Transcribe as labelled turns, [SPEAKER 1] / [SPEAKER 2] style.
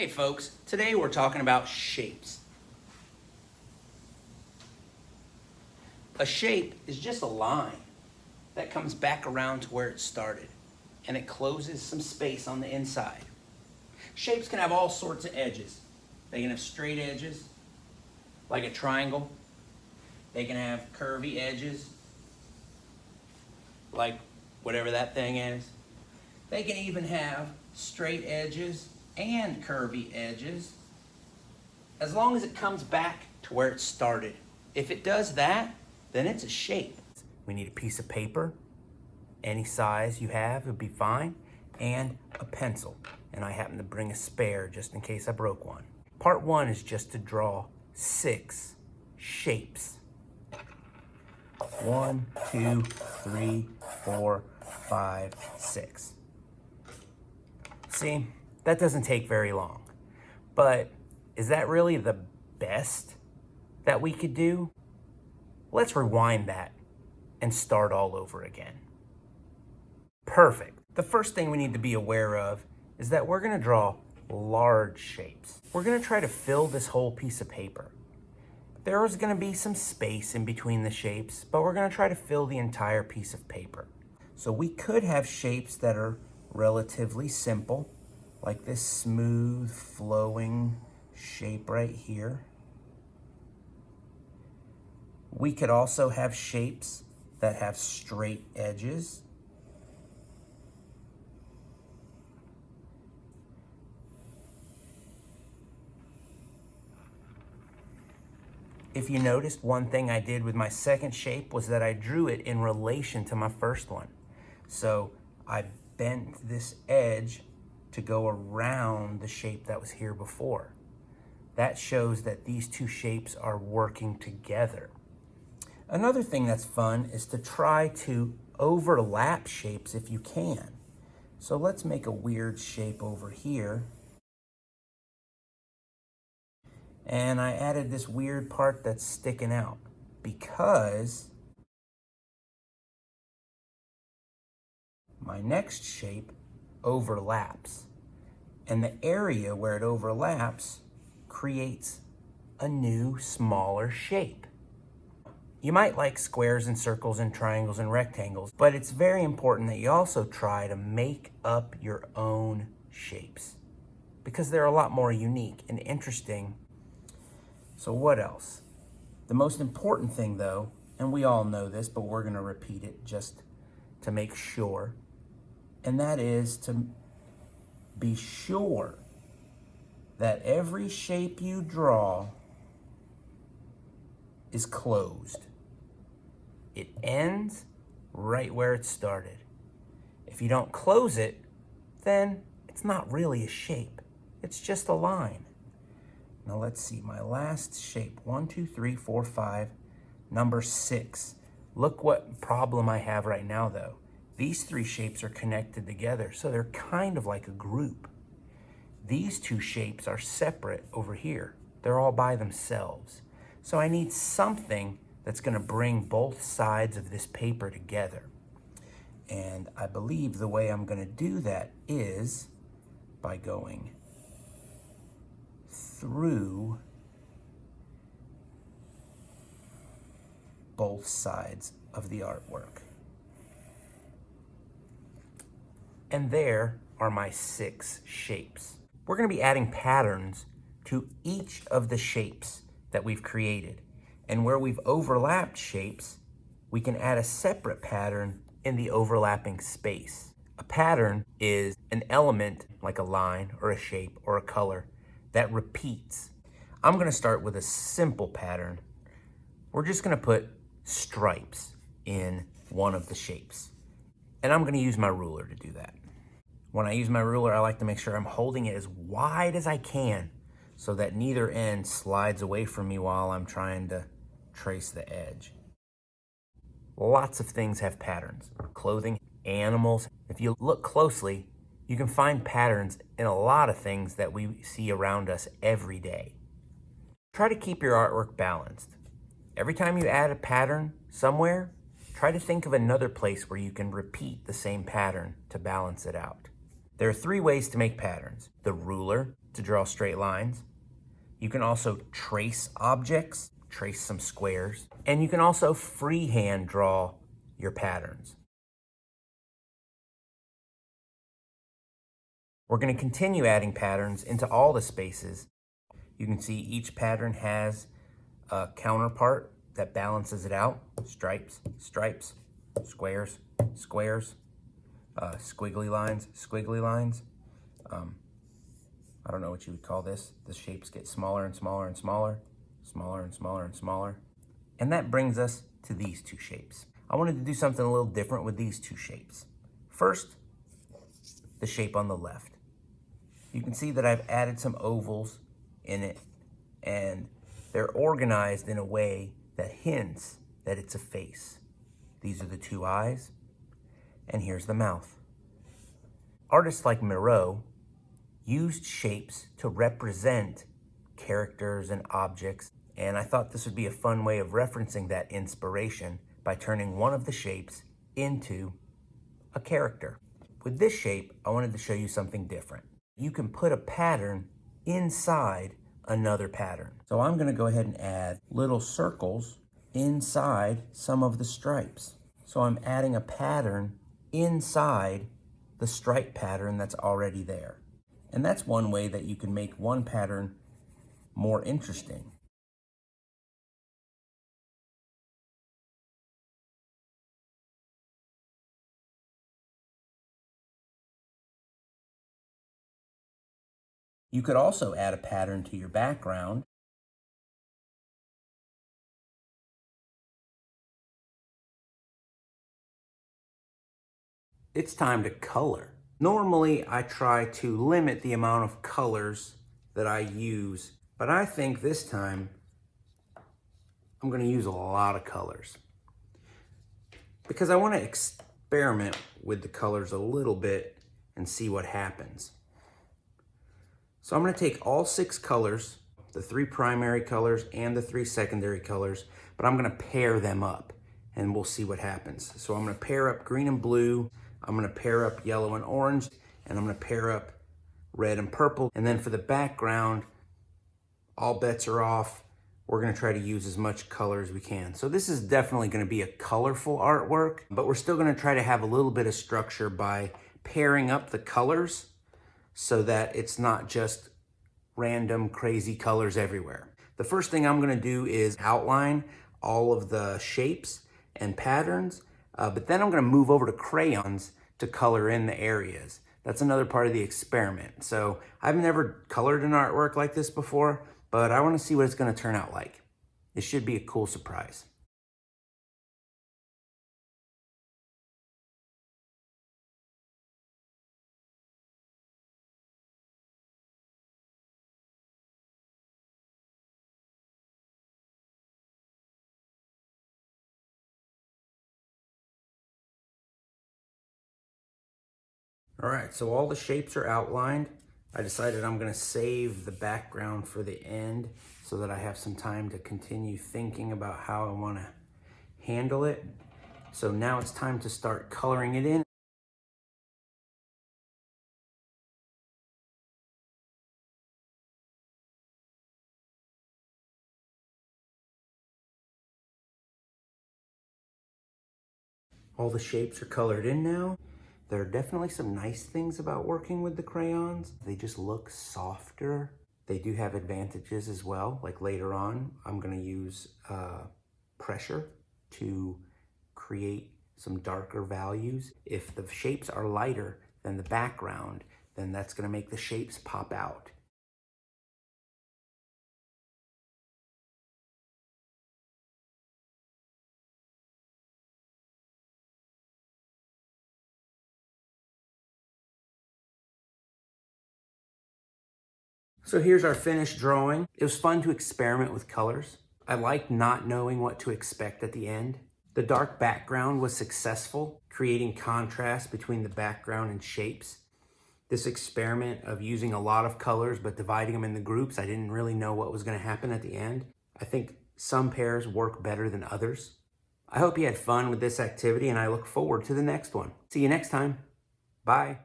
[SPEAKER 1] Hey folks, today we're talking about shapes. A shape is just a line that comes back around to where it started, and it closes some space on the inside. Shapes can have all sorts of edges. They can have straight edges, like a triangle. They can have curvy edges, like whatever that thing is. They can even have straight edges and curvy edges, as long as it comes back to where it started. If it does that, then it's a shape. We need a piece of paper, any size you have would be fine, and a pencil. And I happen to bring a spare just in case I broke one. Part one is just to draw 6 shapes. 1, 2, 3, 4, 5, 6. See, that doesn't take very long. But is that really the best that we could do? Let's rewind that and start all over again. Perfect. The first thing we need to be aware of is that we're going to draw large shapes. We're going to try to fill this whole piece of paper. There is going to be some space in between the shapes, but we're going to try to fill the entire piece of paper. So we could have shapes that are relatively simple, like this smooth, flowing shape right here. We could also have shapes that have straight edges. If you noticed, one thing I did with my second shape was that I drew it in relation to my first one. So I bent this edge to go around the shape that was here before. That shows that these two shapes are working together. Another thing that's fun is to try to overlap shapes if you can. So let's make a weird shape over here. And I added this weird part that's sticking out because my next shape overlaps. And the area where it overlaps creates a new, smaller shape. You might like squares and circles and triangles and rectangles, but it's very important that you also try to make up your own shapes because they're a lot more unique and interesting. So what else? The most important thing though, and we all know this, but we're going to repeat it just to make sure, and that is to be sure that every shape you draw is closed. It ends right where it started. If you don't close it, then it's not really a shape. It's just a line. Now let's see, my last shape, 1, 2, 3, 4, 5, number 6. Look what problem I have right now though. These 3 shapes are connected together, so they're kind of like a group. These 2 shapes are separate over here. They're all by themselves. So I need something that's going to bring both sides of this paper together. And I believe the way I'm going to do that is by going through both sides of the artwork. And there are my 6 shapes. We're going to be adding patterns to each of the shapes that we've created. And where we've overlapped shapes, we can add a separate pattern in the overlapping space. A pattern is an element like a line or a shape or a color that repeats. I'm going to start with a simple pattern. We're just going to put stripes in one of the shapes. And I'm going to use my ruler to do that. When I use my ruler, I like to make sure I'm holding it as wide as I can so that neither end slides away from me while I'm trying to trace the edge. Lots of things have patterns. Clothing, animals. If you look closely, you can find patterns in a lot of things that we see around us every day. Try to keep your artwork balanced. Every time you add a pattern somewhere, try to think of another place where you can repeat the same pattern to balance it out. There are 3 ways to make patterns: the ruler, to draw straight lines. You can also trace objects, trace some squares, and you can also freehand draw your patterns. We're going to continue adding patterns into all the spaces. You can see each pattern has a counterpart that balances it out. Stripes, stripes, squares, squares, squiggly lines, squiggly lines. I don't know what you would call this. The shapes get smaller and smaller and smaller, smaller and smaller and smaller. And that brings us to these two shapes. I wanted to do something a little different with these two shapes. First, the shape on the left. You can see that I've added some ovals in it, and they're organized in a way that hints that it's a face. These are the two eyes, and here's the mouth. Artists like Miro used shapes to represent characters and objects, and I thought this would be a fun way of referencing that inspiration by turning one of the shapes into a character. With this shape, I wanted to show you something different. You can put a pattern inside another pattern. So I'm going to go ahead and add little circles inside some of the stripes. So I'm adding a pattern inside the stripe pattern that's already there. And that's one way that you can make one pattern more interesting. You could also add a pattern to your background. It's time to color. Normally, I try to limit the amount of colors that I use, but I think this time I'm going to use a lot of colors because I want to experiment with the colors a little bit and see what happens. So I'm going to take all 6 colors, the 3 primary colors and the 3 secondary colors, but I'm going to pair them up and we'll see what happens. So I'm going to pair up green and blue, I'm going to pair up yellow and orange, and I'm going to pair up red and purple. And then for the background, all bets are off. We're going to try to use as much color as we can. So this is definitely going to be a colorful artwork, but we're still going to try to have a little bit of structure by pairing up the colors so that it's not just random crazy colors everywhere. The first thing I'm going to do is outline all of the shapes and patterns, but then I'm going to move over to crayons to color in the areas. That's another part of the experiment. So I've never colored an artwork like this before, but I want to see what it's going to turn out like. It should be a cool surprise. All right, so all the shapes are outlined. I decided I'm going to save the background for the end so that I have some time to continue thinking about how I want to handle it. So now it's time to start coloring it in. All the shapes are colored in now. There are definitely some nice things about working with the crayons. They just look softer. They do have advantages as well. Like later on, I'm gonna use pressure to create some darker values. If the shapes are lighter than the background, then that's gonna make the shapes pop out. So here's our finished drawing. It was fun to experiment with colors. I liked not knowing what to expect at the end. The dark background was successful, creating contrast between the background and shapes. This experiment of using a lot of colors but dividing them into groups, I didn't really know what was going to happen at the end. I think some pairs work better than others. I hope you had fun with this activity and I look forward to the next one. See you next time. Bye.